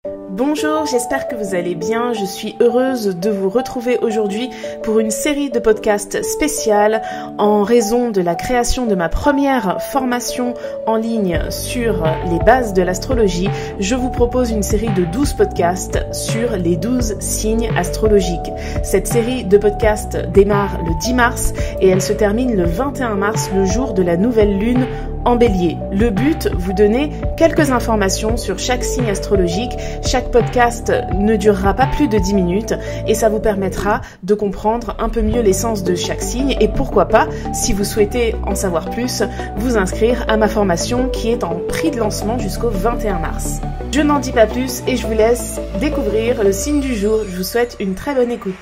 Bonjour, j'espère que vous allez bien. Je suis heureuse de vous retrouver aujourd'hui pour une série de podcasts spéciales en raison de la création de ma première formation en ligne sur les bases de l'astrologie. Je vous propose une série de 12 podcasts sur les 12 signes astrologiques. Cette série de podcasts démarre le 10 mars et elle se termine le 21 mars, le jour de la nouvelle lune en Bélier. Le but, vous donner quelques informations sur chaque signe astrologique. Chaque podcast ne durera pas plus de 10 minutes et ça vous permettra de comprendre un peu mieux l'essence de chaque signe et pourquoi pas, si vous souhaitez en savoir plus, vous inscrire à ma formation qui est en prix de lancement jusqu'au 21 mars. Je n'en dis pas plus et je vous laisse découvrir le signe du jour. Je vous souhaite une très bonne écoute.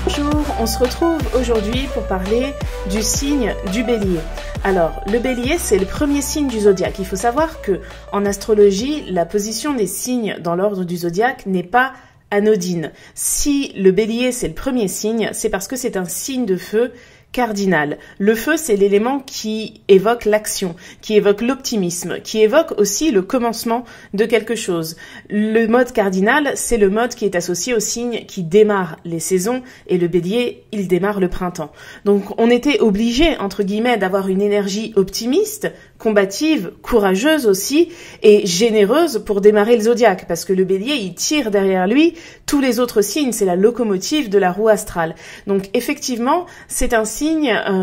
Bonjour, on se retrouve aujourd'hui pour parler du signe du Bélier. Alors, le Bélier, c'est le premier signe du zodiaque. Il faut savoir que en astrologie, la position des signes dans l'ordre du zodiaque n'est pas anodine. Si le Bélier, c'est le premier signe, c'est parce que c'est un signe de feu cardinal. Le feu, c'est l'élément qui évoque l'action, qui évoque l'optimisme, qui évoque aussi le commencement de quelque chose. Le mode cardinal, c'est le mode qui est associé au signe qui démarre les saisons et le Bélier, il démarre le printemps. Donc, on était obligé, entre guillemets, d'avoir une énergie optimiste, combative, courageuse aussi et généreuse pour démarrer le zodiaque parce que le Bélier, il tire derrière lui tous les autres signes, c'est la locomotive de la roue astrale. Donc, effectivement, c'est un signe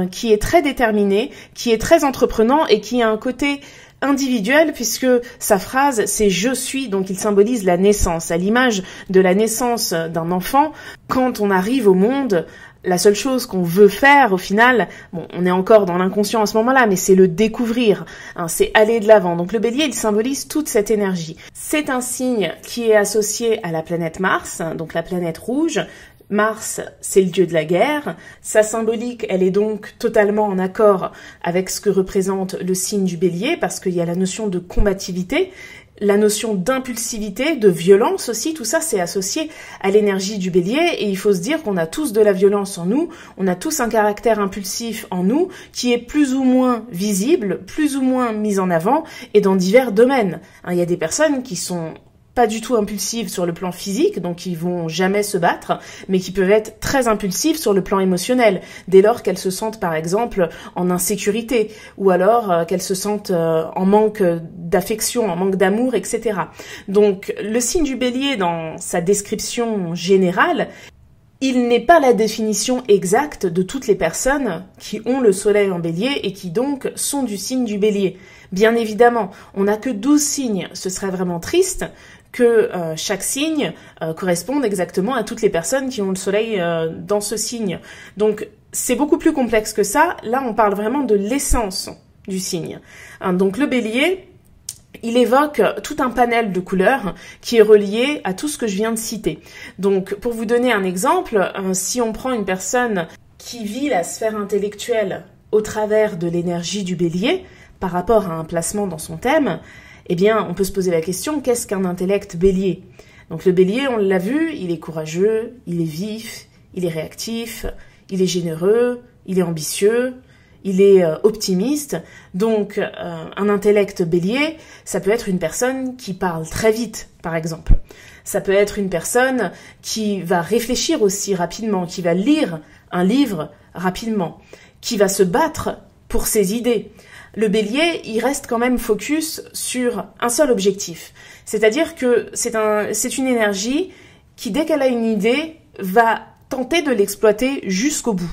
qui est très déterminé, qui est très entreprenant et qui a un côté individuel puisque sa phrase c'est « je suis », donc il symbolise la naissance. À l'image de la naissance d'un enfant, quand on arrive au monde, la seule chose qu'on veut faire au final, bon, on est encore dans l'inconscient à ce moment-là, mais c'est le découvrir, c'est aller de l'avant. Donc le Bélier, il symbolise toute cette énergie. C'est un signe qui est associé à la planète Mars, donc la planète rouge. Mars, c'est le dieu de la guerre. Sa symbolique, elle est donc totalement en accord avec ce que représente le signe du Bélier, parce qu'il y a la notion de combativité, la notion d'impulsivité, de violence aussi, tout ça c'est associé à l'énergie du Bélier et il faut se dire qu'on a tous de la violence en nous, on a tous un caractère impulsif en nous qui est plus ou moins visible, plus ou moins mis en avant et dans divers domaines. Il y a des personnes qui sont pas du tout impulsives sur le plan physique, donc ils vont jamais se battre, mais qui peuvent être très impulsives sur le plan émotionnel, dès lors qu'elles se sentent par exemple en insécurité, ou alors qu'elles se sentent en manque d'affection, en manque d'amour, etc. Donc le signe du Bélier, dans sa description générale, il n'est pas la définition exacte de toutes les personnes qui ont le soleil en Bélier et qui donc sont du signe du Bélier. Bien évidemment, on n'a que 12 signes, ce serait vraiment triste que chaque signe corresponde exactement à toutes les personnes qui ont le soleil dans ce signe. Donc c'est beaucoup plus complexe que ça. Là, on parle vraiment de l'essence du signe. Donc le Bélier, il évoque tout un panel de couleurs qui est relié à tout ce que je viens de citer. Donc pour vous donner un exemple, si on prend une personne qui vit la sphère intellectuelle au travers de l'énergie du Bélier par rapport à un placement dans son thème, eh bien, on peut se poser la question, qu'est-ce qu'un intellect Bélier? Donc le Bélier, on l'a vu, il est courageux, il est vif, il est réactif, il est généreux, il est ambitieux, il est optimiste. Donc un intellect Bélier, ça peut être une personne qui parle très vite, par exemple. Ça peut être une personne qui va réfléchir aussi rapidement, qui va lire un livre rapidement, qui va se battre pour ses idées. Le Bélier, il reste quand même focus sur un seul objectif. C'est-à-dire que c'est une énergie qui, dès qu'elle a une idée, va tenter de l'exploiter jusqu'au bout.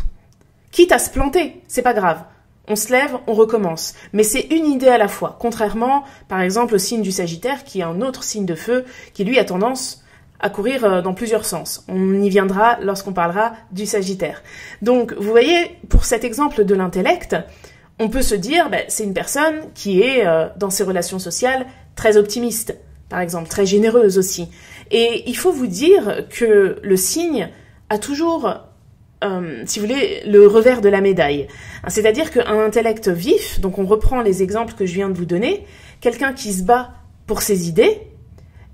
Quitte à se planter, c'est pas grave. On se lève, on recommence. Mais c'est une idée à la fois. Contrairement, par exemple, au signe du Sagittaire, qui est un autre signe de feu, qui lui a tendance à courir dans plusieurs sens. On y viendra lorsqu'on parlera du Sagittaire. Donc, vous voyez, pour cet exemple de l'intellect, on peut se dire, c'est une personne qui est, dans ses relations sociales, très optimiste, par exemple, très généreuse aussi. Et il faut vous dire que le signe a toujours, si vous voulez, le revers de la médaille. C'est-à-dire qu'un intellect vif, donc on reprend les exemples que je viens de vous donner, quelqu'un qui se bat pour ses idées,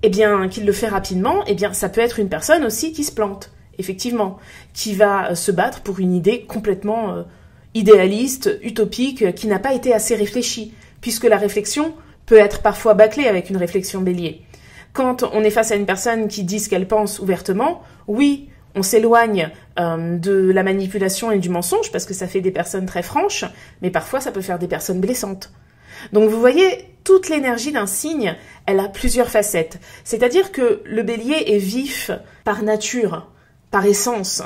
eh bien, qu'il le fait rapidement, eh bien, ça peut être une personne aussi qui se plante, effectivement, qui va se battre pour une idée complètement idéaliste, utopique, qui n'a pas été assez réfléchie, puisque la réflexion peut être parfois bâclé avec une réflexion bélier. Quand on est face à une personne qui dit ce qu'elle pense ouvertement, oui, on s'éloigne de la manipulation et du mensonge parce que ça fait des personnes très franches, mais parfois ça peut faire des personnes blessantes. Donc vous voyez, toute l'énergie d'un signe, elle a plusieurs facettes. C'est-à-dire que le bélier est vif par nature, par essence.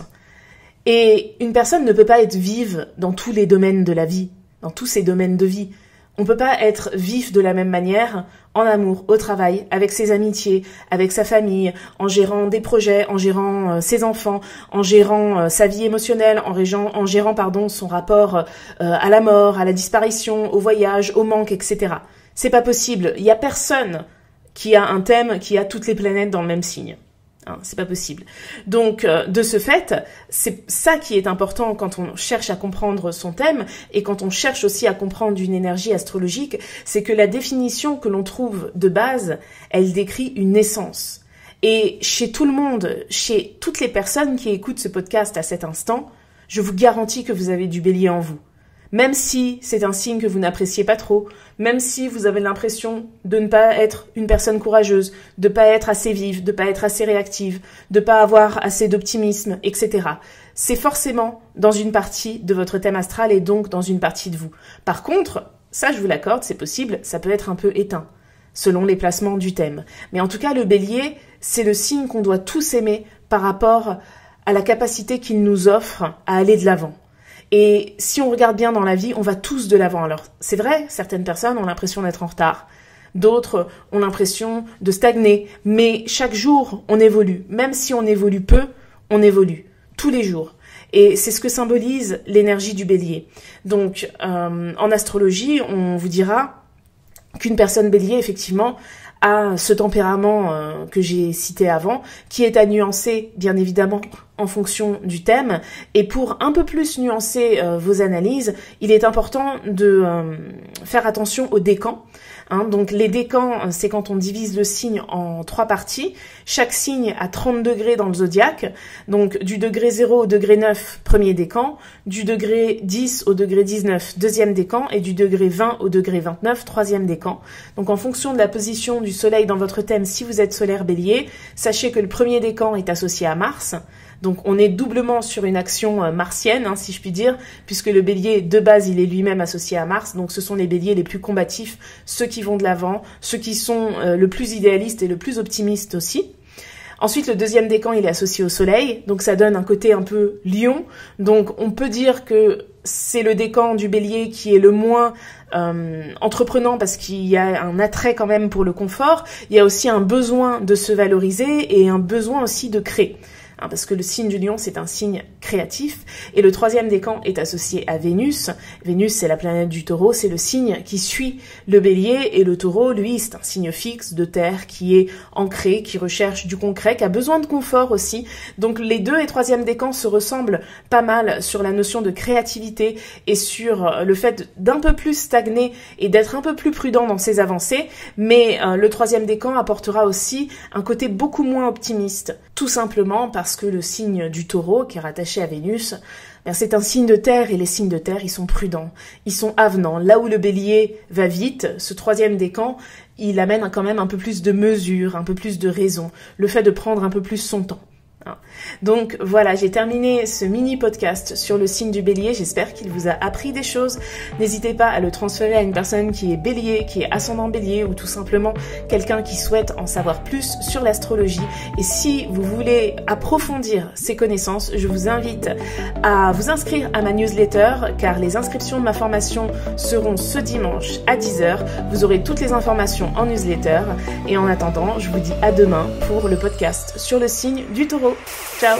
Et une personne ne peut pas être vive dans tous les domaines de la vie, dans tous ses domaines de vie. On ne peut pas être vif de la même manière en amour, au travail, avec ses amitiés, avec sa famille, en gérant des projets, en gérant ses enfants, en gérant sa vie émotionnelle, en gérant son rapport à la mort, à la disparition, au voyage, au manque, etc. C'est pas possible. Il y a personne qui a un thème qui a toutes les planètes dans le même signe. C'est pas possible. Donc, de ce fait, c'est ça qui est important quand on cherche à comprendre son thème et quand on cherche aussi à comprendre une énergie astrologique, c'est que la définition que l'on trouve de base, elle décrit une essence. Et chez tout le monde, chez toutes les personnes qui écoutent ce podcast à cet instant, je vous garantis que vous avez du bélier en vous. Même si c'est un signe que vous n'appréciez pas trop, même si vous avez l'impression de ne pas être une personne courageuse, de ne pas être assez vive, de ne pas être assez réactive, de ne pas avoir assez d'optimisme, etc. C'est forcément dans une partie de votre thème astral et donc dans une partie de vous. Par contre, ça je vous l'accorde, c'est possible, ça peut être un peu éteint, selon les placements du thème. Mais en tout cas, le bélier, c'est le signe qu'on doit tous aimer par rapport à la capacité qu'il nous offre à aller de l'avant. Et si on regarde bien dans la vie, on va tous de l'avant. Alors, c'est vrai, certaines personnes ont l'impression d'être en retard. D'autres ont l'impression de stagner. Mais chaque jour, on évolue. Même si on évolue peu, on évolue. Tous les jours. Et c'est ce que symbolise l'énergie du bélier. Donc, en astrologie, on vous dira qu'une personne bélier, effectivement, a ce tempérament que j'ai cité avant, qui est à nuancer, bien évidemment, en fonction du thème. Et pour un peu plus nuancer vos analyses, il est important de faire attention aux décans. Donc les décans, c'est quand on divise le signe en 3 parties. Chaque signe a 30 degrés dans le zodiaque. Donc du degré 0 au degré 9, premier décan. Du degré 10 au degré 19, deuxième décan. Et du degré 20 au degré 29, troisième décan. Donc en fonction de la position du soleil dans votre thème, si vous êtes solaire bélier, sachez que le premier décan est associé à Mars. Donc on est doublement sur une action martienne, si je puis dire, puisque le bélier, de base, il est lui-même associé à Mars. Donc ce sont les béliers les plus combatifs, ceux qui vont de l'avant, ceux qui sont le plus idéalistes et le plus optimistes aussi. Ensuite, le deuxième décan, il est associé au soleil, donc ça donne un côté un peu lion. Donc on peut dire que c'est le décan du bélier qui est le moins entreprenant parce qu'il y a un attrait quand même pour le confort. Il y a aussi un besoin de se valoriser et un besoin aussi de créer. Parce que le signe du lion, c'est un signe créatif. Et le troisième décan est associé à Vénus. Vénus, c'est la planète du taureau, c'est le signe qui suit le bélier. Et le taureau, lui, c'est un signe fixe de terre qui est ancré, qui recherche du concret, qui a besoin de confort aussi. Donc les 2 et 3e décans se ressemblent pas mal sur la notion de créativité et sur le fait d'un peu plus stagner et d'être un peu plus prudent dans ses avancées. Mais le 3e décan apportera aussi un côté beaucoup moins optimiste. Tout simplement parce que le signe du taureau, qui est rattaché à Vénus, c'est un signe de terre et les signes de terre, ils sont prudents, ils sont avenants. Là où le bélier va vite, ce 3e décan, il amène quand même un peu plus de mesure, un peu plus de raison, le fait de prendre un peu plus son temps. Donc voilà, j'ai terminé ce mini podcast sur le signe du bélier. J'espère qu'il vous a appris des choses. N'hésitez pas à le transférer à une personne qui est bélier, qui est ascendant bélier ou tout simplement quelqu'un qui souhaite en savoir plus sur l'astrologie. Et si vous voulez approfondir ces connaissances, je vous invite à vous inscrire à ma newsletter car les inscriptions de ma formation seront ce dimanche à 10h. Vous aurez toutes les informations en newsletter. Et en attendant, je vous dis à demain pour le podcast sur le signe du taureau. Ciao!